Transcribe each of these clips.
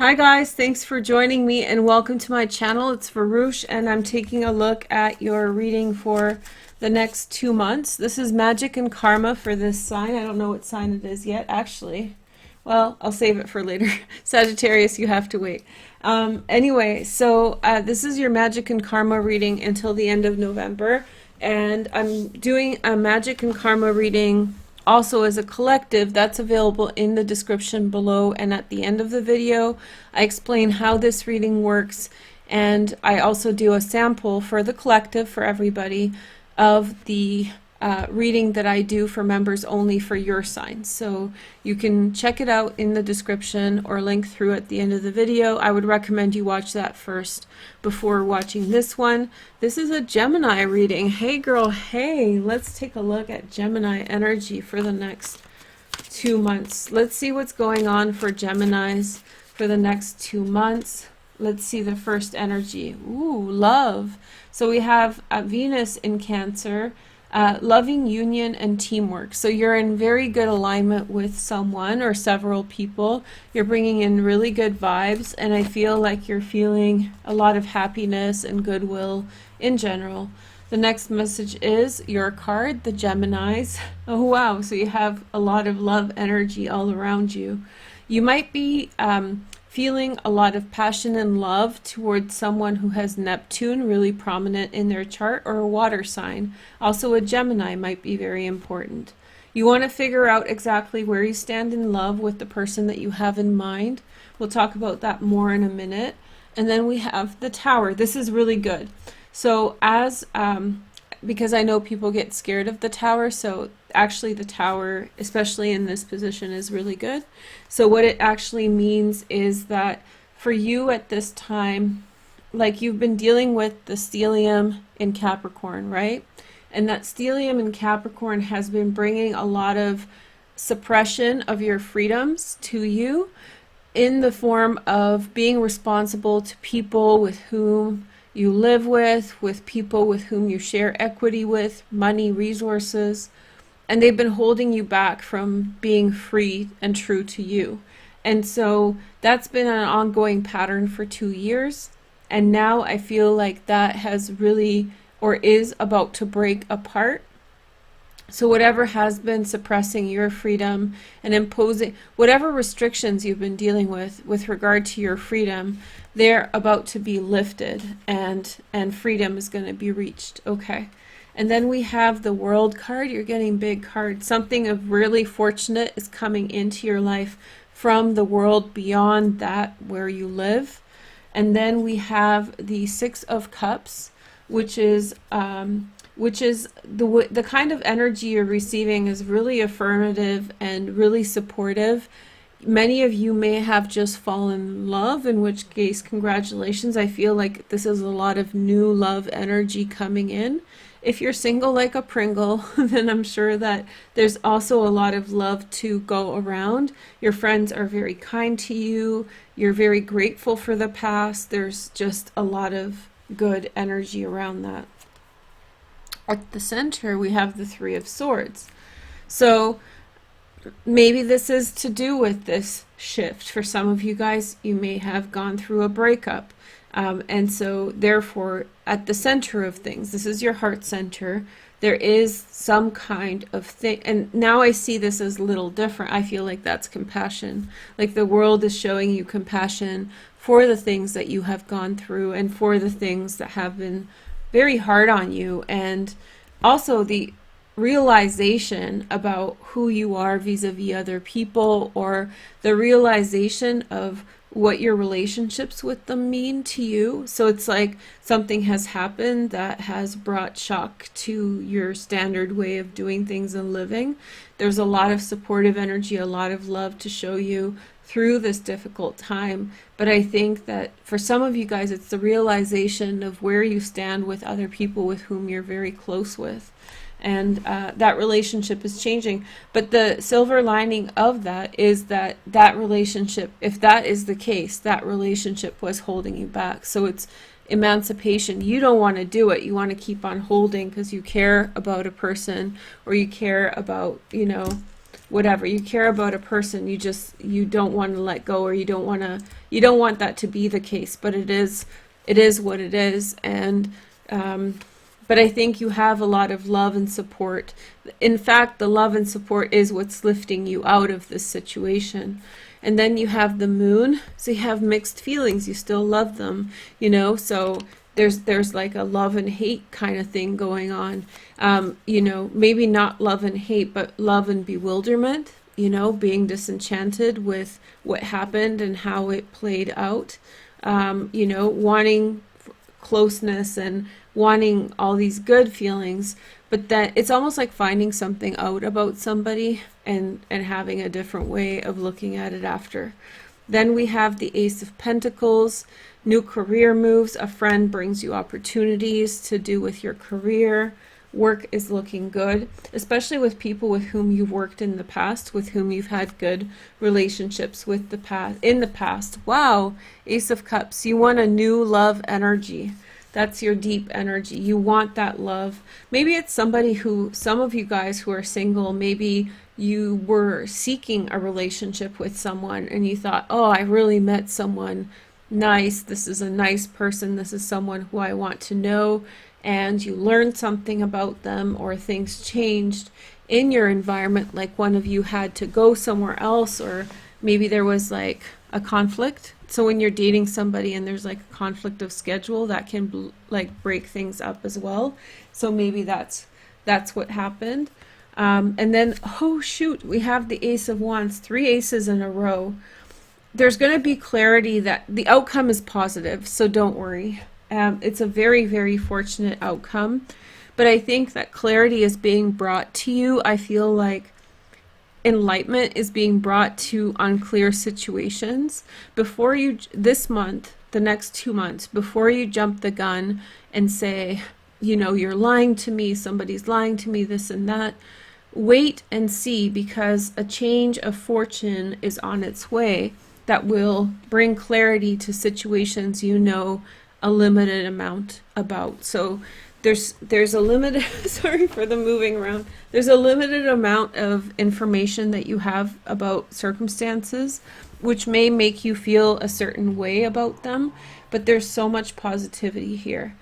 Hi guys, thanks for joining me and welcome to my channel. It's Veroosh and I'm taking a look at your reading for the next 2 months. This is magic and karma for this sign. I don't know what sign it is yet, actually. Well, I'll save it for later. Sagittarius, you have to wait. Anyway, so this is your magic and karma reading until the end of November. And I'm doing a magic and karma reading also as a collective. That's available in the description below, and at the end of the video I explain how this reading works, and I also do a sample for the collective, for everybody, of the reading that I do for members only for your sign. So you can check it out in the description or link through at the end of the video. I would recommend you watch that first before watching this one. This is a Gemini reading. Hey girl, hey, let's take a look at Gemini energy for the next 2 months. Let's see what's going on for Geminis for the next 2 months. Let's see the first energy. Ooh, love. So we have Venus in Cancer. Loving union and teamwork. So you're in very good alignment with someone or several people. You're bringing in really good vibes, and I feel like you're feeling a lot of happiness and goodwill in general. The next message is your card, the Geminis. Oh wow, so you have a lot of love energy all around you. You might be feeling a lot of passion and love towards someone who has Neptune really prominent in their chart, or a water sign. Also a Gemini might be very important. You want to figure out exactly where you stand in love with the person that you have in mind. We'll talk about that more in a minute. And then we have the Tower. This is really good. So as because I know people get scared of the Tower, so actually the Tower, especially in this position, is really good. So what it actually means is that for you at this time, like, you've been dealing with the stellium in Capricorn, right? And that stellium in Capricorn has been bringing a lot of suppression of your freedoms to you, in the form of being responsible to people with whom you live with people with whom you share equity with, money, resources, and they've been holding you back from being free and true to you. And so that's been an ongoing pattern for 2 years, and now I feel like that has really, or is about to, break apart. So whatever has been suppressing your freedom and imposing whatever restrictions you've been dealing with regard to your freedom, they're about to be lifted, and freedom is going to be reached. Okay. And then we have the World card. You're getting big cards. Something of really fortunate is coming into your life from the world beyond that where you live. And then we have the Six of Cups, which is the kind of energy you're receiving is really affirmative and really supportive. Many of you may have just fallen in love, in which case congratulations. I feel like this is a lot of new love energy coming in. If you're single like a Pringle, then I'm sure that there's also a lot of love to go around. Your friends are very kind to you. You're very grateful for the past. There's just a lot of good energy around that. At the center, we have the Three of Swords. So maybe this is to do with this shift. For some of you guys, you may have gone through a breakup. And so therefore, at the center of things, this is your heart center, there is some kind of thing. And now I see this as a little different. I feel like that's compassion. Like the world is showing you compassion for the things that you have gone through, and for the things that have been very hard on you, and also the realization about who you are vis-a-vis other people, or the realization of what your relationships with them mean to you. So it's like something has happened that has brought shock to your standard way of doing things and living. There's a lot of supportive energy, a lot of love to show you through this difficult time. But I think that for some of you guys, it's the realization of where you stand with other people with whom you're very close with. And that relationship is changing. But the silver lining of that is that that relationship, if that is the case, that relationship was holding you back. So it's emancipation. You don't want to do it. You want to keep on holding because you care about a person, or you care about, you know, whatever. You care about a person, you don't want to let go, or you don't want that to be the case, but it is what it is. And but I think you have a lot of love and support. In fact, the love and support is what's lifting you out of this situation. And then you have the moon, so you have mixed feelings. You still love them, so there's like a love and hate kind of thing going on. Maybe not love and hate, but love and bewilderment, being disenchanted with what happened and how it played out, wanting closeness and wanting all these good feelings, but that it's almost like finding something out about somebody and having a different way of looking at it after. Then we have the Ace of Pentacles, new career moves. A friend brings you opportunities to do with your career. Work is looking good, especially with people with whom you've worked in the past, with whom you've had good relationships with in the past. Wow, Ace of Cups. You want a new love energy. That's your deep energy. You want that love. Maybe it's somebody some of you guys who are single, maybe you were seeking a relationship with someone and you thought, oh, I really met someone nice. This is a nice person. This is someone who I want to know. And you learned something about them, or things changed in your environment, like one of you had to go somewhere else, or maybe there was like a conflict. So when you're dating somebody and there's like a conflict of schedule, that can like break things up as well. So maybe that's what happened. And then, oh shoot, we have the Ace of Wands, 3 aces in a row. There's going to be clarity that the outcome is positive, so don't worry. It's a very, very fortunate outcome. But I think that clarity is being brought to you. I feel like enlightenment is being brought to unclear situations. Before you, this month, the next 2 months, before you jump the gun and say, you're lying to me, somebody's lying to me, this and that, wait and see, because a change of fortune is on its way that will bring clarity to situations a limited amount about. So there's a limited sorry for the moving around. There's a limited amount of information that you have about circumstances, which may make you feel a certain way about them, but there's so much positivity here.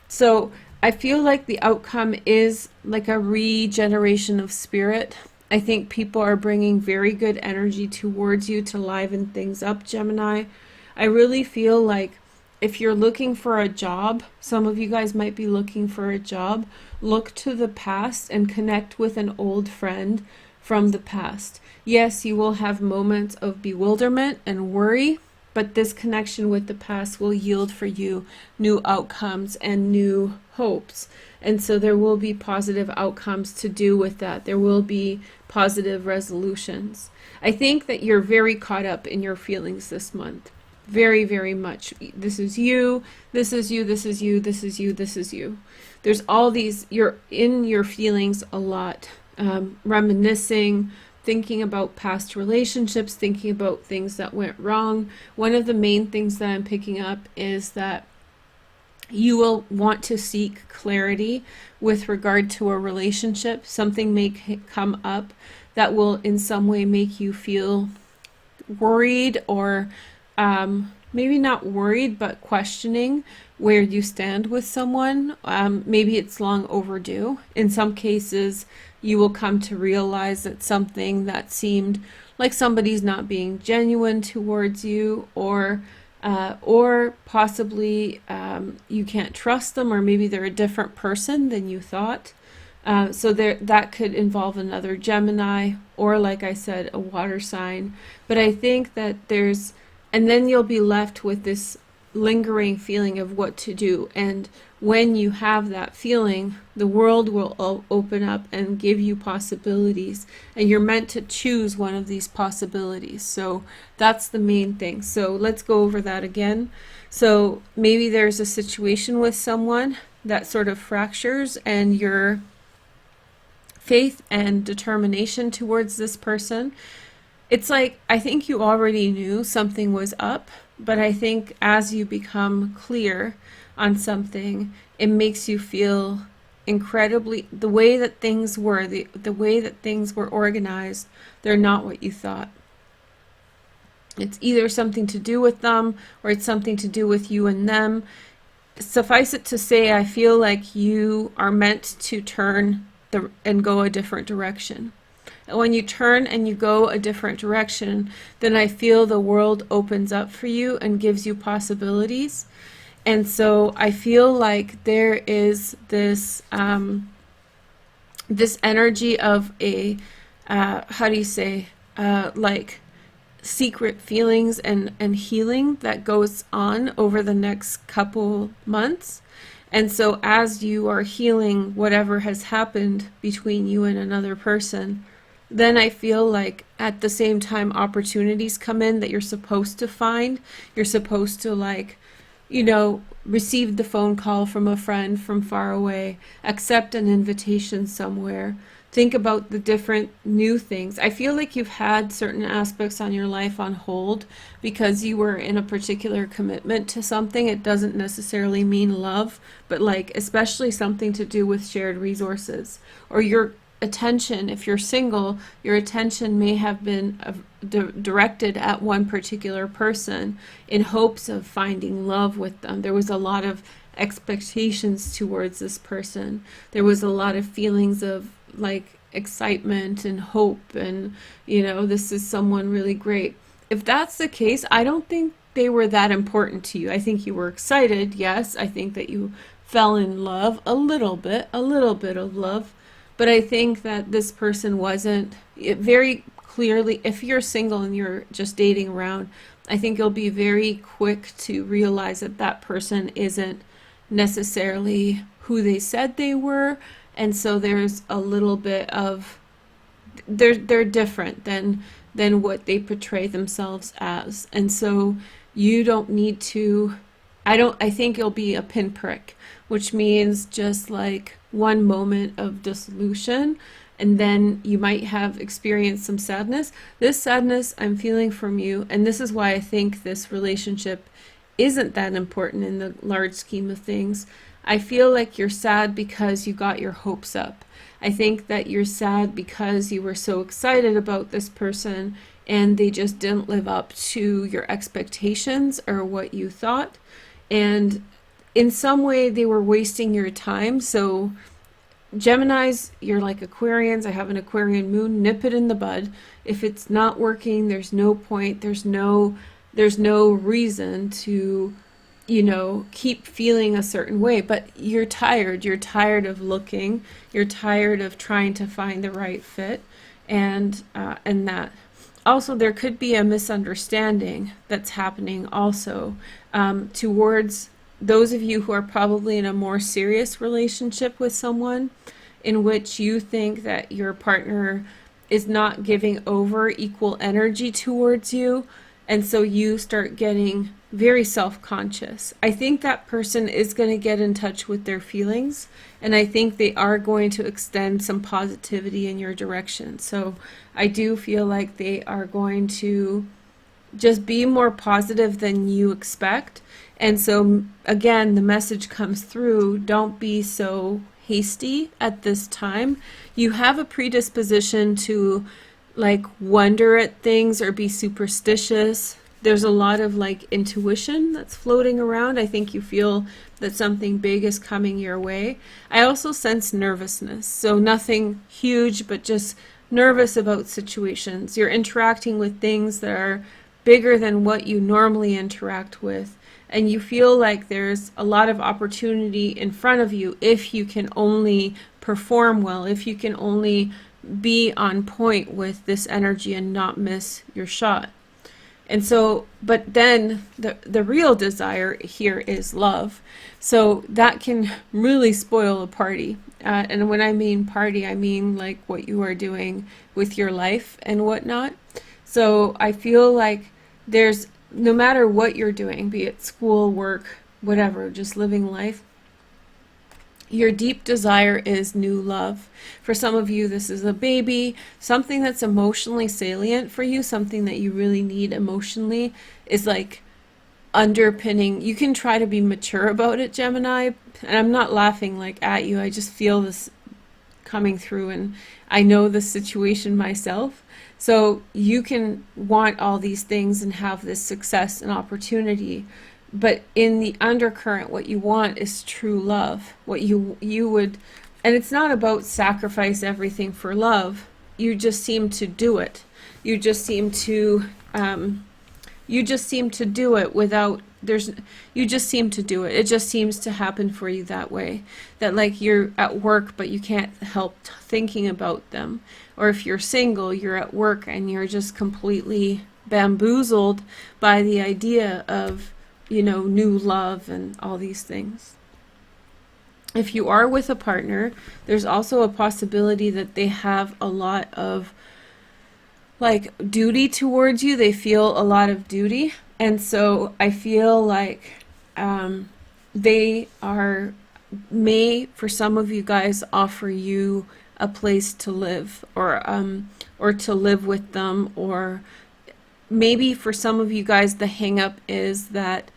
So I feel like the outcome is like a regeneration of spirit. I think people are bringing very good energy towards you to liven things up, Gemini. I really feel like if you're looking for a job, some of you guys might be looking for a job, look to the past and connect with an old friend from the past. Yes, you will have moments of bewilderment and worry, but this connection with the past will yield for you new outcomes and new hopes. And so there will be positive outcomes to do with that. There will be positive resolutions. I think that you're very caught up in your feelings this month. Very, very much. This is you, this is you, this is you, this is you, this is you. There's all these, you're in your feelings a lot, reminiscing, thinking about past relationships, thinking about things that went wrong. One of the main things that I'm picking up is that you will want to seek clarity with regard to a relationship. Something may come up that will in some way make you feel worried, or maybe not worried, but questioning where you stand with someone. Maybe it's long overdue. In some cases, you will come to realize that something that seemed like somebody's not being genuine towards you, or possibly you can't trust them, or maybe they're a different person than you thought. So that could involve another Gemini, or like I said, a water sign. But I think that and then you'll be left with this lingering feeling of what to do. And when you have that feeling, the world will open up and give you possibilities. And you're meant to choose one of these possibilities. So that's the main thing. So let's go over that again. So maybe there's a situation with someone that sort of fractures, and your faith and determination towards this person, it's like, I think you already knew something was up, but I think as you become clear on something, it makes you feel incredibly, the way that things were, the way that things were organized, they're not what you thought. It's either something to do with them or it's something to do with you and them. Suffice it to say, I feel like you are meant to turn and go a different direction. And when you turn and you go a different direction, then I feel the world opens up for you and gives you possibilities. And so I feel like there is this this energy of a how do you say, like secret feelings and healing that goes on over the next couple months. And so as you are healing whatever has happened between you and another person, then I feel like at the same time opportunities come in that you're supposed to find. You're supposed to, like, you know, receive the phone call from a friend from far away, accept an invitation somewhere, think about the different new things. I feel like you've had certain aspects on your life on hold because you were in a particular commitment to something. It doesn't necessarily mean love, but like especially something to do with shared resources, or your attention. If you're single, your attention may have been directed at one particular person in hopes of finding love with them. There was a lot of expectations towards this person. There was a lot of feelings of like excitement and hope, and you know, this is someone really great. If that's the case, I don't think they were that important to you. I think you were excited, yes. I think that you fell in love a little bit of love. But I think that this person wasn't, it very clearly, if you're single and you're just dating around, I think you'll be very quick to realize that that person isn't necessarily who they said they were. And so there's a little bit of, they're different than what they portray themselves as. And so you don't need to, I think you'll be a pinprick, which means just like one moment of dissolution, and then you might have experienced some sadness. This sadness I'm feeling from you, and this is why I think this relationship isn't that important in the large scheme of things. I feel like you're sad because you got your hopes up. I think that you're sad because you were so excited about this person and they just didn't live up to your expectations or what you thought. And in some way they were wasting your time. So Geminis, you're like Aquarians. I have an Aquarian moon. Nip it in the bud. If it's not working, there's no point. There's no reason to, you know, keep feeling a certain way. But you're tired. You're tired of looking. You're tired of trying to find the right fit, and that. Also, there could be a misunderstanding that's happening also towards those of you who are probably in a more serious relationship with someone, in which you think that your partner is not giving over equal energy towards you, and so you start getting very self-conscious. I think that person is going to get in touch with their feelings, and I think they are going to extend some positivity in your direction. So I do feel like they are going to just be more positive than you expect. And so again, the message comes through, don't be so hasty at this time. You have a predisposition to like wonder at things or be superstitious. There's a lot of like intuition that's floating around. I think you feel that something big is coming your way. I also sense nervousness. So nothing huge, but just nervous about situations. You're interacting with things that are bigger than what you normally interact with. And you feel like there's a lot of opportunity in front of you if you can only perform well, if you can only be on point with this energy and not miss your shot. And so, but then the real desire here is love. So that can really spoil a party. And when I mean party, I mean like what you are doing with your life and whatnot. So I feel like there's, no matter what you're doing, be it school, work, whatever, just living life, your deep desire is new love. For some of you, this is a baby, something that's emotionally salient for you, something that you really need emotionally is like underpinning. You can try to be mature about it, Gemini, and I'm not laughing like at you. I just feel this coming through, and I know the situation myself. So you can want all these things and have this success and opportunity, but in the undercurrent, what you want is true love. What you would, and it's not about sacrifice everything for love. You just seem to do it. You just seem to do it without, you just seem to do it. It just seems to happen for you that way. That like you're at work, but you can't help thinking about them. Or if you're single, you're at work and you're just completely bamboozled by the idea of, new love and all these things. If you are with a partner, there's also a possibility that they have a lot of like duty towards you. They feel a lot of duty. And so I feel like they for some of you guys, offer you a place to live, or to live with them, or maybe for some of you guys the hang up is that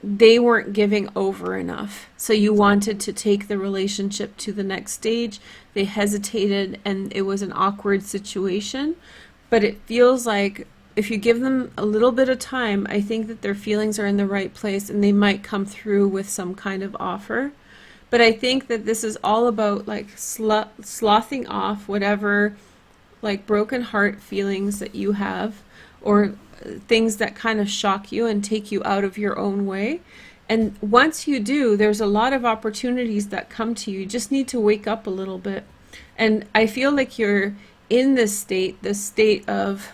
they weren't giving over enough. So you wanted to take the relationship to the next stage. They hesitated and it was an awkward situation. But it feels like if you give them a little bit of time, I think that their feelings are in the right place and they might come through with some kind of offer. But I think that this is all about like sloughing off whatever like broken heart feelings that you have, or things that kind of shock you and take you out of your own way. And once you do, there's a lot of opportunities that come to you. You just need to wake up a little bit. And I feel like you're in this state of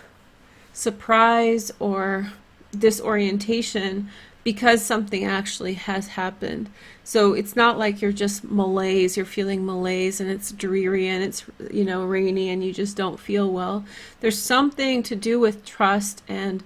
surprise or disorientation because something actually has happened. So it's not like you're just malaise, you're feeling malaise and it's dreary and it's, rainy and you just don't feel well. There's something to do with trust and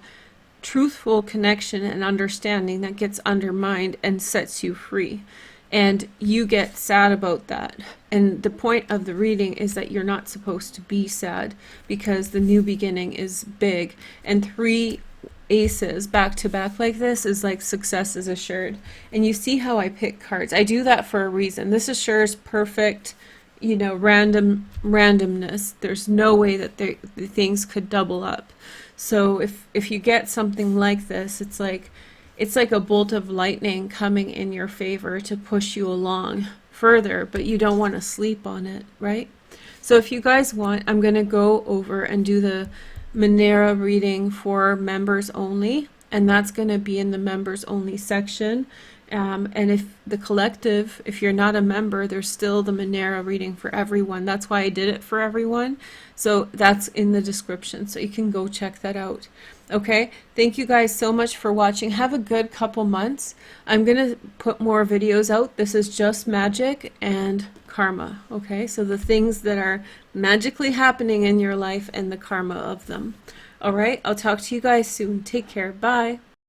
truthful connection and understanding that gets undermined and sets you free. And you get sad about that. And the point of the reading is that you're not supposed to be sad because the new beginning is big. And 3 aces back to back like this is like success is assured. And you see how I pick cards. I do that for a reason. This assures perfect, randomness. There's no way that the things could double up. So if you get something like this, it's like a bolt of lightning coming in your favor to push you along further, but you don't want to sleep on it, right? So if you guys want, I'm going to go over and do the Manera reading for members only, and that's going to be in the members only section. And if the collective, if you're not a member, there's still the Manera reading for everyone. That's why I did it for everyone. So that's in the description, so you can go check that out. Okay, thank you guys so much for watching. Have a good couple months. I'm going to put more videos out. This is just magic and karma. Okay, so the things that are magically happening in your life and the karma of them. All right, I'll talk to you guys soon. Take care. Bye.